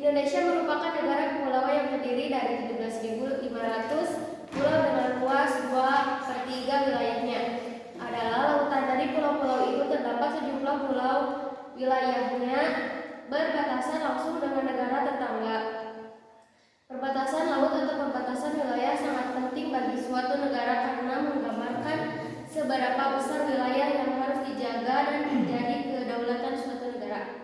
Indonesia merupakan negara kepulauan yang terdiri dari 17.500 pulau dengan luas 2/3 wilayahnya adalah lautan. Dari pulau-pulau itu terdapat sejumlah pulau wilayahnya berbatasan langsung dengan negara tetangga. Perbatasan laut atau perbatasan wilayah sangat penting bagi suatu negara karena menggambarkan seberapa besar wilayah yang harus dijaga dan menjadi kedaulatan suatu negara.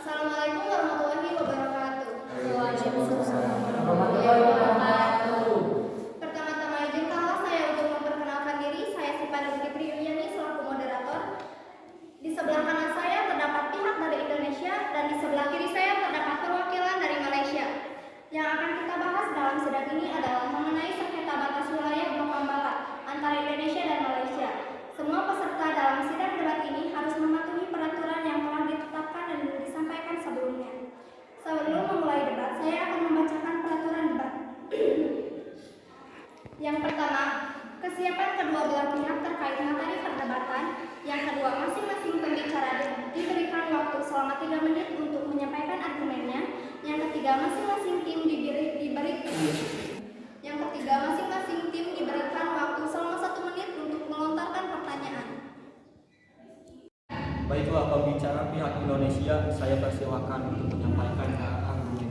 Assalamualaikum warahmatullahi wabarakatuh. Waalaikumsalam warahmatullahi wabarakatuh. Pertama-tama izinkanlah saya untuk memperkenalkan diri. Saya Sifat Rizky Yuliani selaku moderator. Di sebelah kanan saya terdapat pihak dari Indonesia dan di sebelah kiri saya terdapat perwakilan dari Malaysia. Yang akan kita bahas dalam sidang ini adalah mengenai sengketa batas wilayah Blok Ambalat antara Indonesia dan Malaysia. Semua peserta dalam sidang debat ini harus mematuhi peraturan yang telah ditetapkan dan disampaikan sebelumnya. Sebelum memulai debat, saya akan membacakan peraturan debat. Yang pertama, kesiapan kedua belah pihak terkait materi perdebatan. Yang kedua, masing-masing pembicara diberikan waktu selama 3 menit untuk menyampaikan argumennya. Yang ketiga, masing-masing tim diberikan waktu selama 1 menit untuk melontarkan pertanyaan. Baiklah, pembicara pihak Indonesia, saya persilakan untuk menyampaikan argumennya.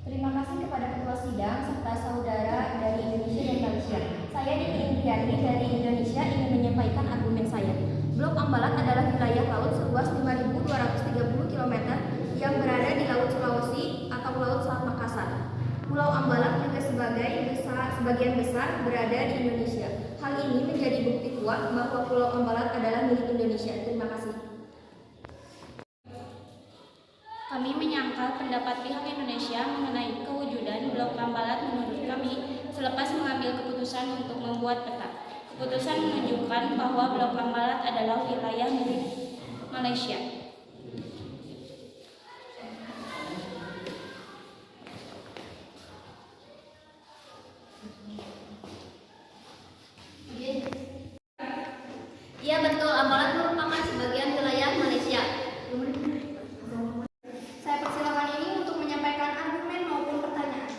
Terima kasih kepada ketua sidang serta saudara dari Indonesia dan Malaysia. Saya Dini Indriani dari Indonesia ingin menyampaikan argumen saya. Blok Ambalat adalah wilayah laut seluas 5.230 km yang berada di Laut Sulawesi atau Laut Selat Makassar. Pulau Ambalat juga sebagian besar berada di Indonesia. Hal ini menjadi bukti kuat bahwa Pulau Ambalat adalah milik Indonesia. Terima kasih. Kami menyangkal pendapat pihak Indonesia mengenai kewujudan Blok Ambalat. Menurut kami, selepas mengambil keputusan untuk membuat peta, keputusan menunjukkan bahwa Blok Ambalat adalah wilayah milik Malaysia. Ya betul, Ambalat merupakan sebagian wilayah Malaysia. Saya persilakan ini untuk menyampaikan argumen maupun pertanyaan.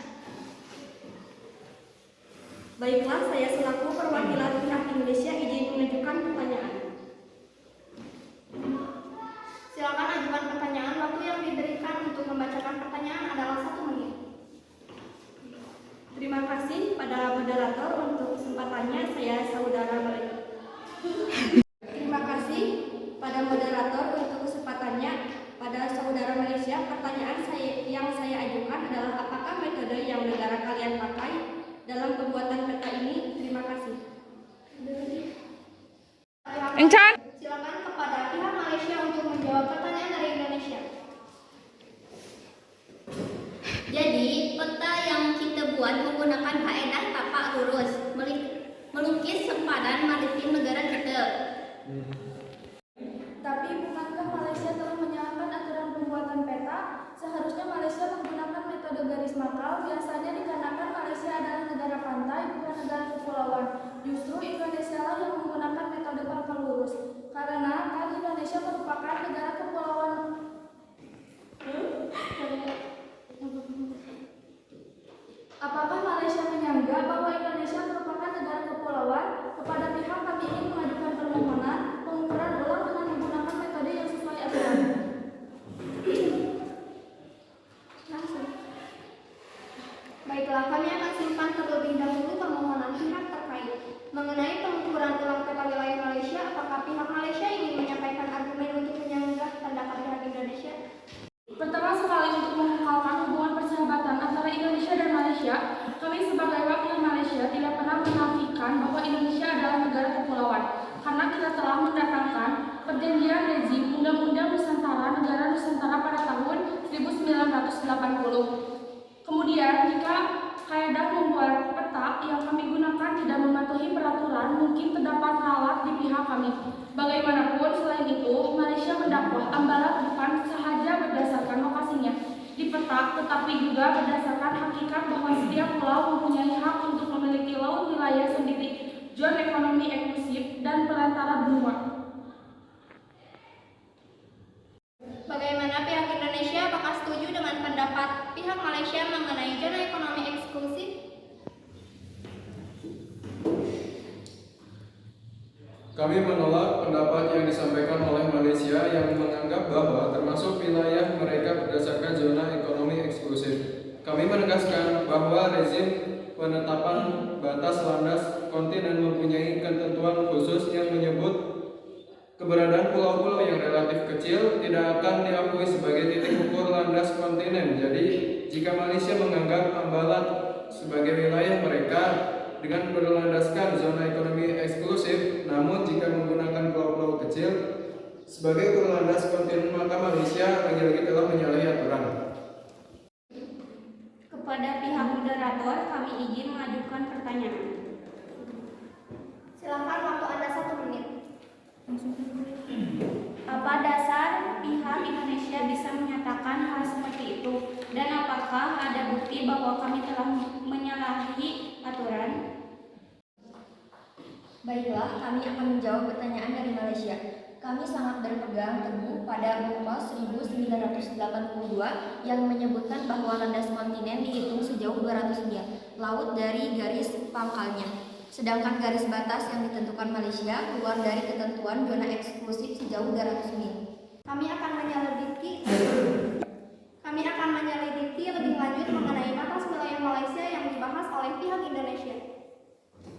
Baiklah, saya selaku perwakilan pihak Indonesia izin mengajukan pertanyaan. Silakan ajukan pertanyaan. Waktu yang diberikan untuk membacakan pertanyaan adalah 1 menit. Terima kasih pada moderator untuk kesempatannya. Saya saudara Malaysia. Terima kasih pada moderator untuk kesempatannya. Pada saudara Malaysia, pertanyaan yang saya ajukan adalah apakah metode yang negara kalian pakai dalam pembuatan peta ini? Terima kasih. Silakan kepada pihak Malaysia untuk menjawab pertanyaan dari Indonesia. Jadi, peta yang kita buat menggunakan kaedah tapak lurus, melukis sempadan maritim negara kita. Tapi bukankah Malaysia telah menyalakan aturan pembuatan peta? Seharusnya Malaysia menggunakan metode garis mangkal. Biasanya dikarenakan Malaysia adalah negara pantai, bukan negara kepulauan. Justru Indonesia lah yang menggunakan metode pangkal lurus. Karena kan Indonesia merupakan negara kepulauan. Apakah Malaysia menyangga bahwa Indonesia merupakan negara kepulauan? Kepada pihak kami ingin mengajukan permohonan pengukuran ulang dengan menggunakan metode yang sesuai aturan. Baiklah, kami akan simpan terlebih dahulu permohonan pihak terkait mengenai pengukuran ulang peta wilayah Malaysia. Apakah pihak Malaysia ingin menyampaikan argumen untuk menyanggah pendapat pihak Indonesia? Pertama sekali, untuk mengekalkan hubungan persahabatan antara Indonesia dan Malaysia, kami sebagai wakil Malaysia tidak pernah menafikan bahwa Indonesia adalah negara kepulauan, karena kita telah mendatangkan perjanjian rezim Undang-Undang Nusantara Negara Nusantara pada tahun 1980. Kemudian, jika kaedah membuat peta yang kami gunakan tidak mematuhi peraturan, mungkin terdapat ralat di pihak kami. Bagaimanapun, selain itu, Malaysia mendakwah Ambalat bukan sahaja berdasarkan lokasinya di peta, tetapi juga berdasarkan hakikat bahwa setiap pulau mempunyai hak untuk memiliki laut wilayah sendiri, zona ekonomi eksklusif, dan perantara benua. pihak Indonesia apakah setuju dengan pendapat pihak Malaysia mengenai zona ekonomi eksklusif? Kami menolak pendapat yang disampaikan oleh Malaysia yang menganggap bahwa termasuk wilayah mereka berdasarkan zona ekonomi eksklusif. Kami menegaskan bahwa rezim penetapan batas landas kontinen mempunyai ketentuan khusus yang menyebut keberadaan pulau-pulau yang relatif kecil tidak akan diakui sebagai titik ukur landas kontinen. Jadi, jika Malaysia menganggap Ambalat sebagai wilayah mereka dengan berlandaskan zona ekonomi eksklusif, namun jika menggunakan pulau-pulau kecil sebagai ukur landas kontinen, maka Malaysia lagi-lagi telah menyalahi aturan. Kepada pihak moderator, kami izin mengajukan pertanyaan. Silakan, waktu Anda 1 menit. Apa dasar pihak Indonesia bisa menyatakan hal seperti itu? Dan apakah ada bukti bahwa kami telah menyalahi aturan? Baiklah, kami akan menjawab pertanyaan dari Malaysia. Kami sangat berpegang teguh pada UNCLOS 1982 yang menyebutkan bahwa landas kontinen dihitung sejauh 200 mil laut dari garis pangkalnya. Sedangkan garis batas yang ditentukan Malaysia keluar dari ketentuan zona eksklusif sejauh 200 mil. Kami akan menyelidiki lebih lanjut mengenai batas wilayah Malaysia yang dibahas oleh pihak Indonesia.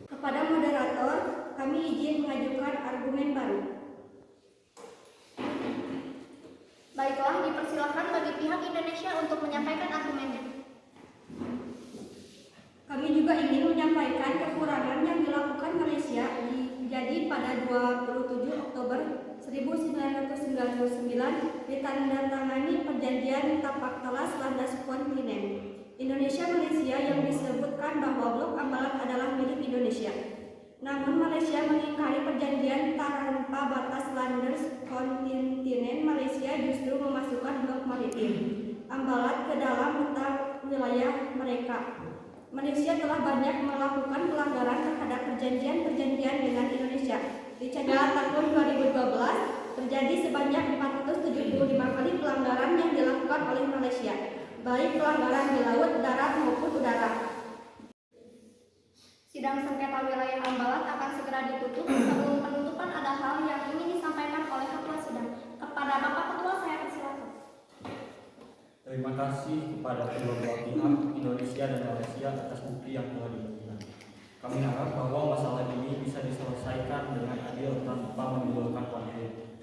Kepada moderator, kami izin mengajukan argumen baru. Baiklah, dipersilakan bagi pihak Indonesia untuk menyampaikan argumennya. Kami juga ingin menyampaikan kekurangan yang dilakukan Malaysia. Jadi pada 27 Oktober 1999 ditandatangani perjanjian tapak telas landas kontinen Indonesia-Malaysia yang disebutkan bahwa Blok Ambalat adalah milik Indonesia. Namun Malaysia mengingkari perjanjian tanpa batas landas kontinen. Malaysia justru memasukkan blok maritim Ambalat ke dalam peta wilayah mereka. Malaysia telah banyak melakukan pelanggaran terhadap perjanjian-perjanjian dengan Indonesia. Pada tahun 2012 terjadi sebanyak 475 kali pelanggaran yang dilakukan oleh Malaysia, baik pelanggaran di laut, darat maupun udara. Sidang sengketa wilayah Ambalat akan segera ditutup. Sebelum penutupan ada hal yang ingin disampaikan oleh ketua sidang. Kepada Bapak Ketua saya persilakan. Terima kasih kepada kedua belah pihak Indonesia dan Malaysia atas bukti yang telah diberikan. Kami harap bahwa masalah ini bisa diselesaikan dengan adil tanpa menimbulkan konflik.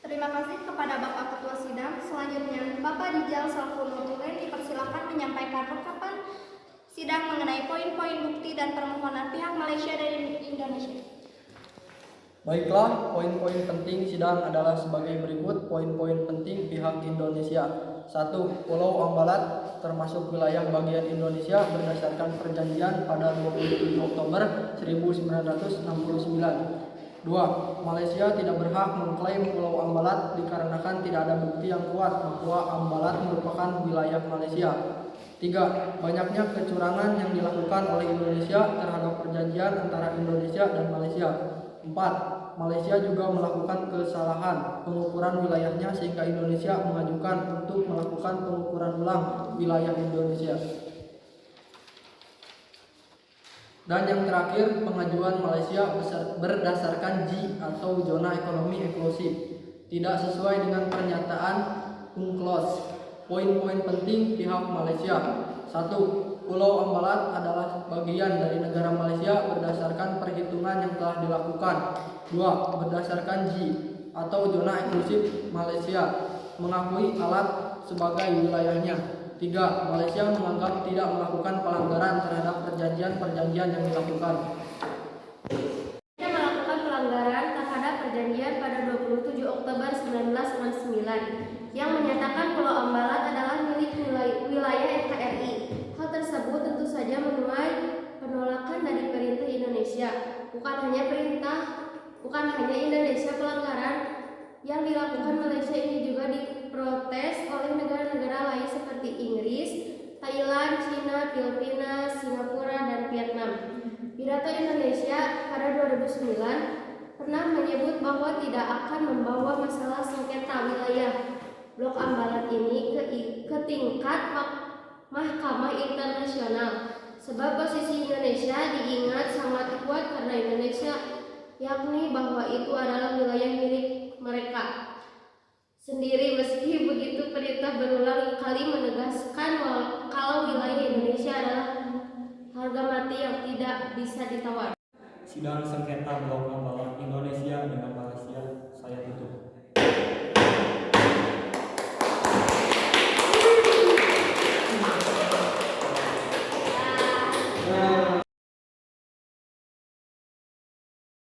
Terima kasih kepada Bapak Ketua Sidang. Selanjutnya, Bapak Dijal Salkuno Tulen dipersilakan menyampaikan rekapan sidang mengenai poin-poin bukti dan permohonan pihak Malaysia dan Indonesia. Baiklah, poin-poin penting sidang adalah sebagai berikut. Poin-poin penting pihak Indonesia. 1. Pulau Ambalat termasuk wilayah bagian Indonesia berdasarkan perjanjian pada 27 Oktober 1969. 2. Malaysia tidak berhak mengklaim Pulau Ambalat dikarenakan tidak ada bukti yang kuat bahwa Ambalat merupakan wilayah Malaysia. 3. Banyaknya kecurangan yang dilakukan oleh Indonesia terhadap perjanjian antara Indonesia dan Malaysia. 4. Malaysia juga melakukan kesalahan pengukuran wilayahnya sehingga Indonesia mengajukan untuk melakukan pengukuran ulang wilayah Indonesia. Dan yang terakhir, pengajuan Malaysia berdasarkan G atau zona ekonomi eksklusif tidak sesuai dengan pernyataan UNCLOS. Poin-poin penting pihak Malaysia. 1. Pulau Ambalat adalah bagian dari negara Malaysia berdasarkan perhitungan yang telah dilakukan. 2. Berdasarkan G atau zona eksklusif, Malaysia mengakui alat sebagai wilayahnya. 3. Malaysia menganggap tidak melakukan pelanggaran terhadap perjanjian-perjanjian yang dilakukan. Malaysia melakukan pelanggaran terhadap perjanjian pada 27 Oktober 1969 yang menyatakan Pulau Ambalat adalah milik wilayah NKRI. Hal tersebut tentu saja menuai penolakan dari pemerintah Indonesia. Bukan hanya Indonesia, pelanggaran yang dilakukan Malaysia ini juga diprotes oleh negara-negara lain seperti Inggris, Thailand, Cina, Filipina, Singapura, dan Vietnam. Pidato Indonesia pada 2009 pernah menyebut bahwa tidak akan membawa masalah sengketa wilayah blok Ambalat ini ke tingkat Mahkamah Internasional. Sebab posisi Indonesia diingat sangat kuat karena Indonesia yakni bahwa itu adalah wilayah milik mereka sendiri. Meski begitu, perintah berulang kali menegaskan kalau wilayah Indonesia adalah harga mati yang tidak bisa ditawar. Sidang sengketa blok Ambalat Indonesia dengan Malaysia saya tutup.